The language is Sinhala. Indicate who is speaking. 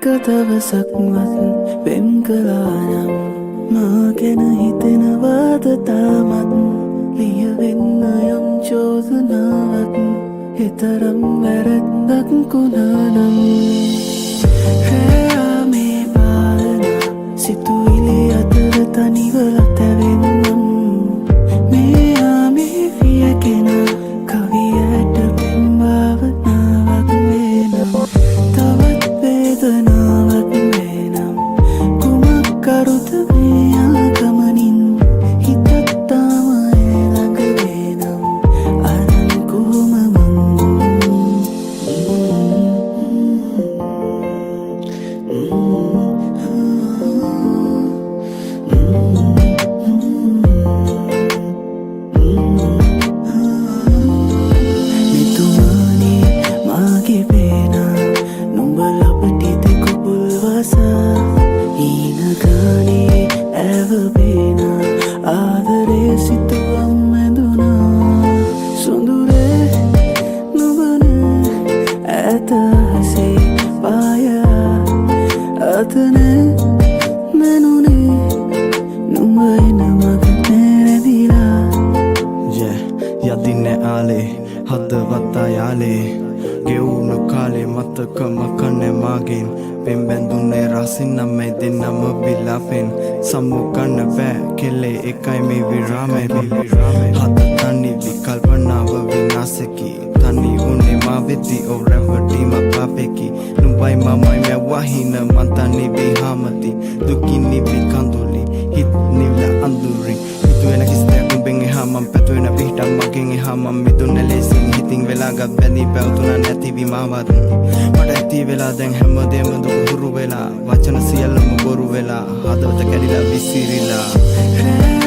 Speaker 1: එක්ක දවසක්වත් වෙන් කළා නම් මා ගැන හිතෙනවාද තාමත් ලියවෙන්න යම් චෝදනාවක් එතරම් වැරැද්දක් වුණා නම් රෑමේ පාලන සිතුවිලි අතර තනිවල තැවෙන්නම් මේ ආමේ වියකෙන කවියට පෙම්භාවනාවක් වෙනම් තවත් වේදනාවක් වෙනම් කුමක් කරුද මේ ආගමනින් හිතත් තාම ළඟ වෙනම් අරන් කොහොම ආදරේ සිතුවම් ඇඳුනා සොඳුරේ නුවන ඇත හසේ පායා අතන මැනුනේ නුඹයින මග නැරදිලා
Speaker 2: යදින්නේ ආලේ හදවතා යාලේ ගෙවුණු කාලේ මතකම කන්නේ මාගෙන් පෙම් බැඳුනේ රසින් නමේ දෙන්නම බිලාපෙන් සම්මුකන්න බෑ කෙල්ලේ එකයි මේ විරාමේ හද තනි විකල්පනාව විනාශකි තනි වුණේ මා වෙති ඔව් රැවටීම පාපෙකි නුඹයි මමයි මැවහින මන්තනි විහාමති දුකින් නිවි කඳුලි හිත් නිවල අඳුරි හිතුවෙන කිසිදයක් නුඹෙන් එහා මම පැතුවෙන පිටක් මගෙන් එහා මම මිදුන්නේ ලෙසින් හිතින් වෙලාගත් බැඳී පැවතුනා නැති විමාවත් මට ඇති වෙලා දැන් හැමදේම දුරු වෙලා වචන සියල්ලම බොරු වෙලා හදවත කැඩිලා විසිරිලා